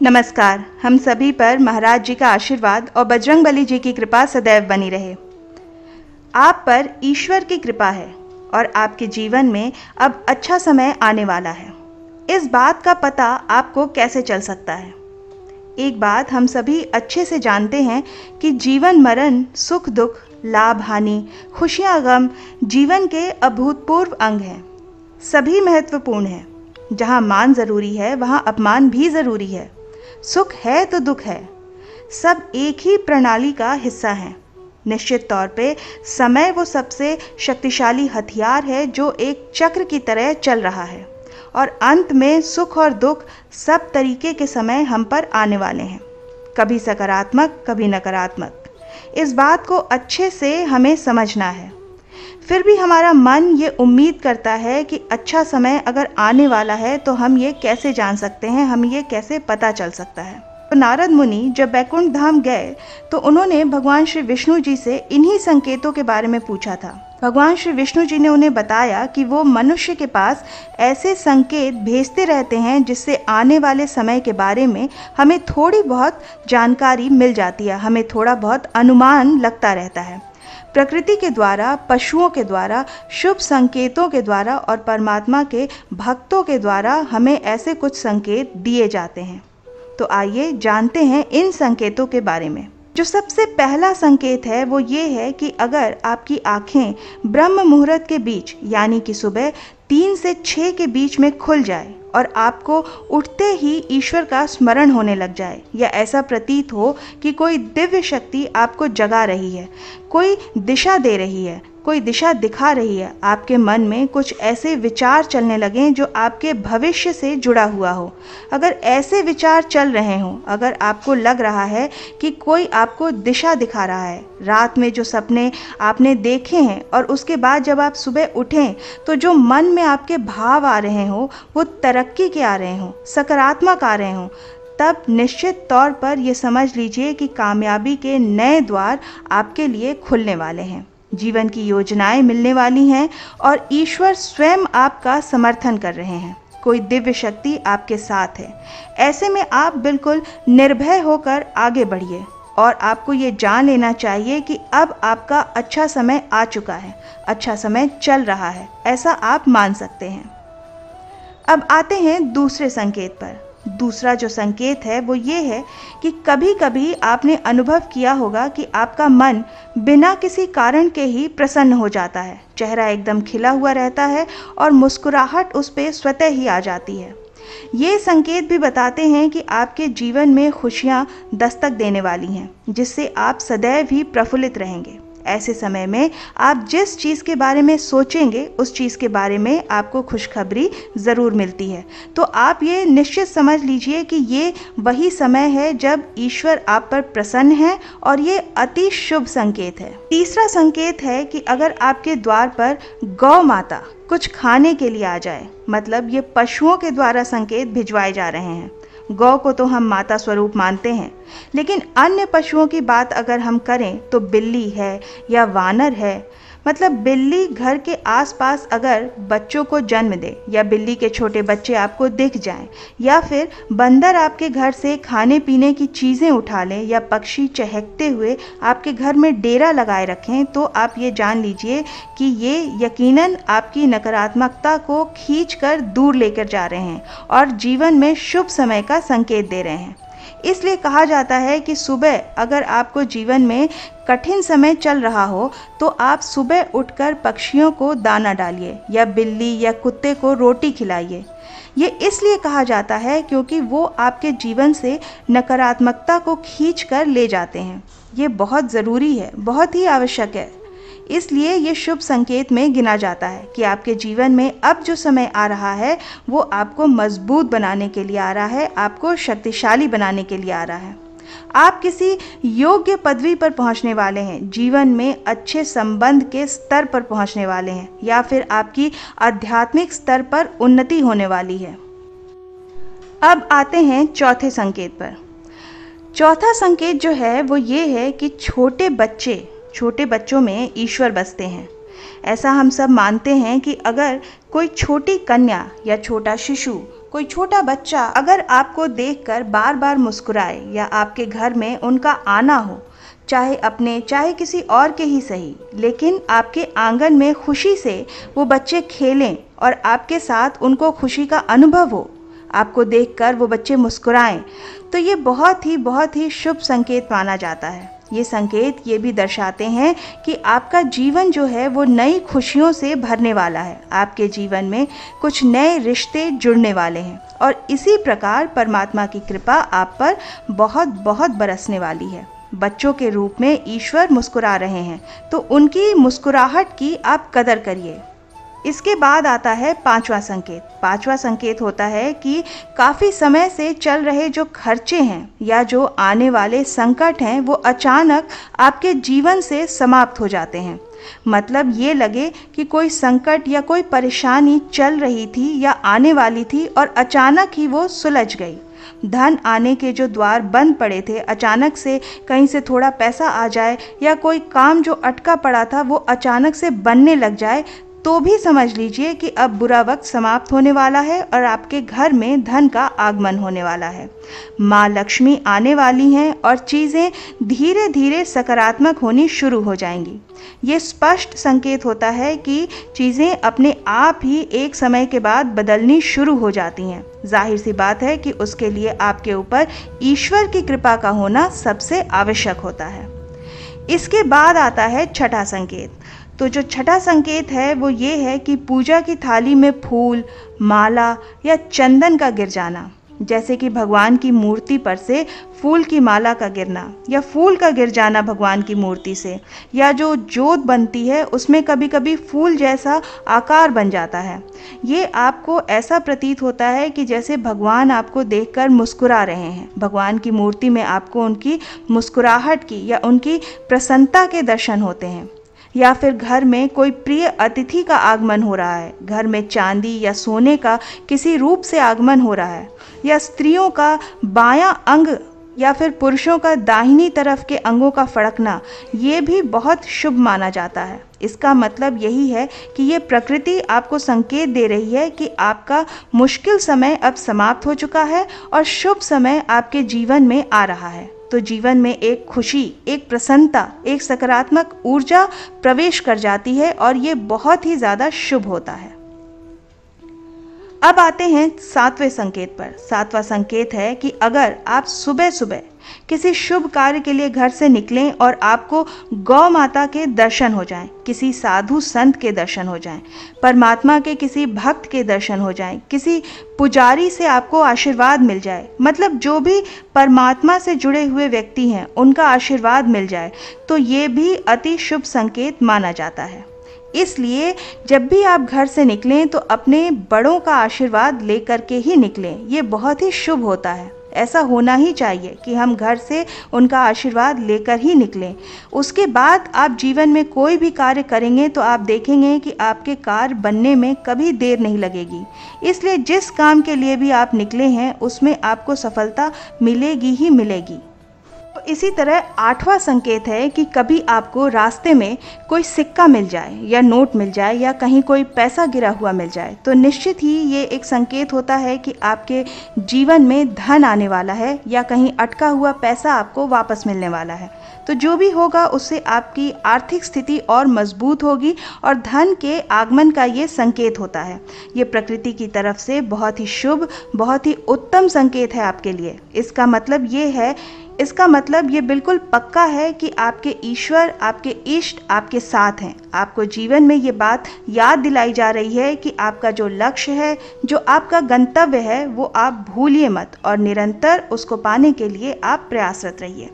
नमस्कार। हम सभी पर महाराज जी का आशीर्वाद और बजरंगबली जी की कृपा सदैव बनी रहे। आप पर ईश्वर की कृपा है और आपके जीवन में अब अच्छा समय आने वाला है। इस बात का पता आपको कैसे चल सकता है? एक बात हम सभी अच्छे से जानते हैं कि जीवन मरण, सुख दुख, लाभ हानि, खुशियाँ गम जीवन के अभूतपूर्व अंग हैं। सभी महत्वपूर्ण हैं। जहाँ मान ज़रूरी है वहाँ अपमान भी ज़रूरी है। सुख है तो दुख है। सब एक ही प्रणाली का हिस्सा हैं। निश्चित तौर पे समय वो सबसे शक्तिशाली हथियार है जो एक चक्र की तरह चल रहा है और अंत में सुख और दुख सब तरीके के समय हम पर आने वाले हैं, कभी सकारात्मक कभी नकारात्मक। इस बात को अच्छे से हमें समझना है। फिर भी हमारा मन ये उम्मीद करता है कि अच्छा समय अगर आने वाला है तो हम ये कैसे जान सकते हैं, हम ये कैसे पता चल सकता है। तो नारद मुनि जब बैकुंठ धाम गए तो उन्होंने भगवान श्री विष्णु जी से इन्हीं संकेतों के बारे में पूछा था। भगवान श्री विष्णु जी ने उन्हें बताया कि वो मनुष्य के पास ऐसे संकेत भेजते रहते हैं जिससे आने वाले समय के बारे में हमें थोड़ी बहुत जानकारी मिल जाती है, हमें थोड़ा बहुत अनुमान लगता रहता है। प्रकृति के द्वारा, पशुओं के द्वारा, शुभ संकेतों के द्वारा और परमात्मा के भक्तों के द्वारा हमें ऐसे कुछ संकेत दिए जाते हैं। तो आइए जानते हैं इन संकेतों के बारे में। जो सबसे पहला संकेत है वो ये है कि अगर आपकी आंखें ब्रह्म मुहूर्त के बीच यानी कि सुबह 3 से 6 के बीच में खुल जाए और आपको उठते ही ईश्वर का स्मरण होने लग जाए या ऐसा प्रतीत हो कि कोई दिव्य शक्ति आपको जगा रही है, कोई दिशा दे रही है, कोई दिशा दिखा रही है, आपके मन में कुछ ऐसे विचार चलने लगें जो आपके भविष्य से जुड़ा हुआ हो। अगर ऐसे विचार चल रहे हों, अगर आपको लग रहा है कि कोई आपको दिशा दिखा रहा है, रात में जो सपने आपने देखे हैं और उसके बाद जब आप सुबह उठें तो जो मन में आपके भाव आ रहे हों वो तरक्की के आ रहे हों, सकारात्मक आ रहे हों, तब निश्चित तौर पर ये समझ लीजिए कि कामयाबी के नए द्वार आपके लिए खुलने वाले हैं। जीवन की योजनाएं मिलने वाली हैं और ईश्वर स्वयं आपका समर्थन कर रहे हैं। कोई दिव्य शक्ति आपके साथ है। ऐसे में आप बिल्कुल निर्भय होकर आगे बढ़िए और आपको ये जान लेना चाहिए कि अब आपका अच्छा समय आ चुका है, अच्छा समय चल रहा है, ऐसा आप मान सकते हैं। अब आते हैं दूसरे संकेत पर। दूसरा जो संकेत है वो ये है कि कभी कभी आपने अनुभव किया होगा कि आपका मन बिना किसी कारण के ही प्रसन्न हो जाता है, चेहरा एकदम खिला हुआ रहता है और मुस्कुराहट उस पर स्वतः ही आ जाती है। ये संकेत भी बताते हैं कि आपके जीवन में खुशियाँ दस्तक देने वाली हैं, जिससे आप सदैव ही प्रफुल्लित रहेंगे। ऐसे समय में आप जिस चीज़ के बारे में सोचेंगे उस चीज़ के बारे में आपको खुशखबरी ज़रूर मिलती है। तो आप ये निश्चित समझ लीजिए कि ये वही समय है जब ईश्वर आप पर प्रसन्न है और ये अति शुभ संकेत है। तीसरा संकेत है कि अगर आपके द्वार पर गौ माता कुछ खाने के लिए आ जाए, मतलब ये पशुओं के द्वारा संकेत भिजवाए जा रहे हैं। गौ को तो हम माता स्वरूप मानते हैं, लेकिन अन्य पशुओं की बात अगर हम करें तो बिल्ली है या वानर है, मतलब बिल्ली घर के आसपास अगर बच्चों को जन्म दे या बिल्ली के छोटे बच्चे आपको दिख जाएं या फिर बंदर आपके घर से खाने पीने की चीज़ें उठा लें या पक्षी चहकते हुए आपके घर में डेरा लगाए रखें, तो आप ये जान लीजिए कि ये यकीनन आपकी नकारात्मकता को खींचकर दूर लेकर जा रहे हैं और जीवन में शुभ समय का संकेत दे रहे हैं। इसलिए कहा जाता है कि सुबह अगर आपको जीवन में कठिन समय चल रहा हो तो आप सुबह उठकर पक्षियों को दाना डालिए या बिल्ली या कुत्ते को रोटी खिलाइए। ये इसलिए कहा जाता है क्योंकि वो आपके जीवन से नकारात्मकता को खींच कर ले जाते हैं। ये बहुत ज़रूरी है, बहुत ही आवश्यक है। इसलिए ये शुभ संकेत में गिना जाता है कि आपके जीवन में अब जो समय आ रहा है वो आपको मजबूत बनाने के लिए आ रहा है, आपको शक्तिशाली बनाने के लिए आ रहा है। आप किसी योग्य पदवी पर पहुंचने वाले हैं, जीवन में अच्छे संबंध के स्तर पर पहुंचने वाले हैं या फिर आपकी आध्यात्मिक स्तर पर उन्नति होने वाली है। अब आते हैं चौथे संकेत पर। चौथा संकेत जो है वो ये है कि छोटे बच्चों में ईश्वर बसते हैं। ऐसा हम सब मानते हैं कि अगर कोई छोटी कन्या या छोटा शिशु कोई छोटा बच्चा अगर आपको देखकर बार बार मुस्कुराए या आपके घर में उनका आना हो, चाहे अपने चाहे किसी और के ही सही, लेकिन आपके आंगन में खुशी से वो बच्चे खेलें और आपके साथ उनको खुशी का अनुभव हो, आपको देखकर वो बच्चे मुस्कुराएं, तो ये बहुत ही शुभ संकेत माना जाता है। ये संकेत ये भी दर्शाते हैं कि आपका जीवन जो है वो नई खुशियों से भरने वाला है। आपके जीवन में कुछ नए रिश्ते जुड़ने वाले हैं और इसी प्रकार परमात्मा की कृपा आप पर बहुत बरसने वाली है। बच्चों के रूप में ईश्वर मुस्कुरा रहे हैं, तो उनकी मुस्कुराहट की आप कदर करिए। इसके बाद आता है पांचवा संकेत। पांचवा संकेत होता है कि काफ़ी समय से चल रहे जो खर्चे हैं या जो आने वाले संकट हैं वो अचानक आपके जीवन से समाप्त हो जाते हैं। मतलब ये लगे कि कोई संकट या कोई परेशानी चल रही थी या आने वाली थी और अचानक ही वो सुलझ गई। धन आने के जो द्वार बंद पड़े थे, अचानक से कहीं से थोड़ा पैसा आ जाए या कोई काम जो अटका पड़ा था वो अचानक से बनने लग जाए, तो भी समझ लीजिए कि अब बुरा वक्त समाप्त होने वाला है और आपके घर में धन का आगमन होने वाला है। माँ लक्ष्मी आने वाली हैं और चीज़ें धीरे धीरे सकारात्मक होनी शुरू हो जाएंगी। ये स्पष्ट संकेत होता है कि चीज़ें अपने आप ही एक समय के बाद बदलनी शुरू हो जाती हैं। जाहिर सी बात है कि उसके लिए आपके ऊपर ईश्वर की कृपा का होना सबसे आवश्यक होता है। इसके बाद आता है छठा संकेत। तो जो छठा संकेत है वो ये है कि पूजा की थाली में फूल, माला या चंदन का गिर जाना, जैसे कि भगवान की मूर्ति पर से फूल की माला का गिरना या फूल का गिर जाना भगवान की मूर्ति से, या जो जोत बनती है उसमें कभी कभी फूल जैसा आकार बन जाता है। ये आपको ऐसा प्रतीत होता है कि जैसे भगवान आपको देखकर मुस्कुरा रहे हैं। भगवान की मूर्ति में आपको उनकी मुस्कुराहट की या उनकी प्रसन्नता के दर्शन होते हैं। या फिर घर में कोई प्रिय अतिथि का आगमन हो रहा है, घर में चांदी या सोने का किसी रूप से आगमन हो रहा है, या स्त्रियों का बायां अंग या फिर पुरुषों का दाहिनी तरफ के अंगों का फड़कना, ये भी बहुत शुभ माना जाता है। इसका मतलब यही है कि ये प्रकृति आपको संकेत दे रही है कि आपका मुश्किल समय अब समाप्त हो चुका है और शुभ समय आपके जीवन में आ रहा है। तो जीवन में एक खुशी, एक प्रसन्नता, एक सकारात्मक ऊर्जा प्रवेश कर जाती है और ये बहुत ही ज़्यादा शुभ होता है। अब आते हैं सातवें संकेत पर। सातवां संकेत है कि अगर आप सुबह सुबह किसी शुभ कार्य के लिए घर से निकलें और आपको गौ माता के दर्शन हो जाएं, किसी साधु संत के दर्शन हो जाएं, परमात्मा के किसी भक्त के दर्शन हो जाएं, किसी पुजारी से आपको आशीर्वाद मिल जाए, मतलब जो भी परमात्मा से जुड़े हुए व्यक्ति हैं उनका आशीर्वाद मिल जाए, तो ये भी अति शुभ संकेत माना जाता है। इसलिए जब भी आप घर से निकलें तो अपने बड़ों का आशीर्वाद लेकर के ही निकलें। ये बहुत ही शुभ होता है। ऐसा होना ही चाहिए कि हम घर से उनका आशीर्वाद लेकर ही निकलें। उसके बाद आप जीवन में कोई भी कार्य करेंगे तो आप देखेंगे कि आपके कार्य बनने में कभी देर नहीं लगेगी। इसलिए जिस काम के लिए भी आप निकले हैं उसमें आपको सफलता मिलेगी ही मिलेगी। तो इसी तरह आठवां संकेत है कि कभी आपको रास्ते में कोई सिक्का मिल जाए या नोट मिल जाए या कहीं कोई पैसा गिरा हुआ मिल जाए, तो निश्चित ही ये एक संकेत होता है कि आपके जीवन में धन आने वाला है या कहीं अटका हुआ पैसा आपको वापस मिलने वाला है। तो जो भी होगा उससे आपकी आर्थिक स्थिति और मजबूत होगी और धन के आगमन का ये संकेत होता है। ये प्रकृति की तरफ से बहुत ही शुभ, बहुत ही उत्तम संकेत है आपके लिए। इसका मतलब ये बिल्कुल पक्का है कि आपके ईश्वर, आपके इष्ट आपके साथ हैं। आपको जीवन में ये बात याद दिलाई जा रही है कि आपका जो लक्ष्य है, जो आपका गंतव्य है, वो आप भूलिए मत और निरंतर उसको पाने के लिए आप प्रयासरत रहिए।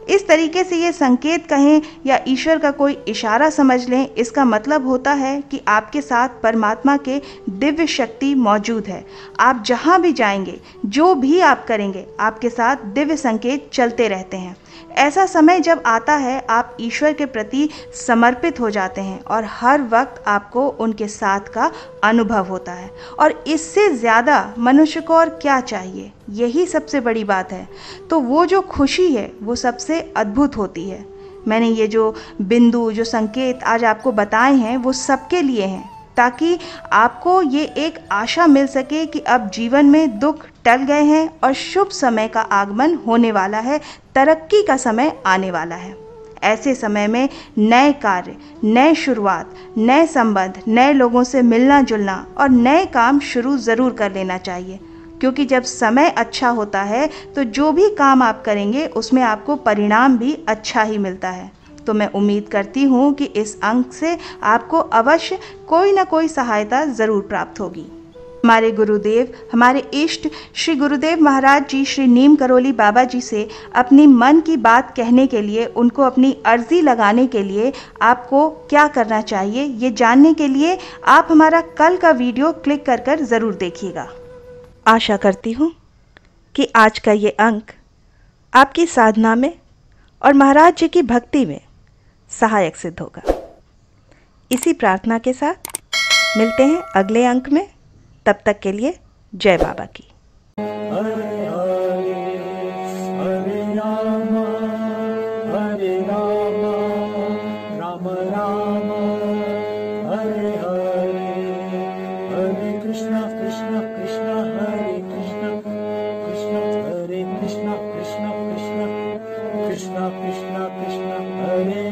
इस तरीके से ये संकेत कहें या ईश्वर का कोई इशारा समझ लें, इसका मतलब होता है कि आपके साथ परमात्मा के दिव्य शक्ति मौजूद है। आप जहाँ भी जाएंगे, जो भी आप करेंगे, आपके साथ दिव्य संकेत चलते रहते हैं। ऐसा समय जब आता है आप ईश्वर के प्रति समर्पित हो जाते हैं और हर वक्त आपको उनके साथ का अनुभव होता है। और इससे ज़्यादा मनुष्य को और क्या चाहिए, यही सबसे बड़ी बात है। तो वो जो खुशी है वो सबसे अद्भुत होती है। मैंने ये जो बिंदु, जो संकेत आज आपको बताए हैं वो सबके लिए हैं, ताकि आपको ये एक आशा मिल सके कि अब जीवन में दुख टल गए हैं और शुभ समय का आगमन होने वाला है, तरक्की का समय आने वाला है। ऐसे समय में नए कार्य, नए शुरुआत, नए संबंध, नए लोगों से मिलना जुलना और नए काम शुरू ज़रूर कर लेना चाहिए, क्योंकि जब समय अच्छा होता है तो जो भी काम आप करेंगे उसमें आपको परिणाम भी अच्छा ही मिलता है। तो मैं उम्मीद करती हूँ कि इस अंक से आपको अवश्य कोई ना कोई सहायता ज़रूर प्राप्त होगी। हमारे गुरुदेव, हमारे इष्ट श्री गुरुदेव महाराज जी श्री नीम करोली बाबा जी से अपनी मन की बात कहने के लिए, उनको अपनी अर्जी लगाने के लिए आपको क्या करना चाहिए, ये जानने के लिए आप हमारा कल का वीडियो क्लिक कर कर ज़रूर देखिएगा। आशा करती हूँ कि आज का ये अंक आपकी साधना में और महाराज जी की भक्ति में सहायक सिद्ध होगा। इसी प्रार्थना के साथ मिलते हैं अगले अंक में। तब तक के लिए जय बाबा की। हरे हरे हरे राम राम राम हरे हरे, हरे कृष्णा कृष्णा कृष्णा हरे कृष्णा, कृष्णा हरे कृष्णा कृष्णा कृष्णा कृष्णा कृष्णा कृष्णा हरे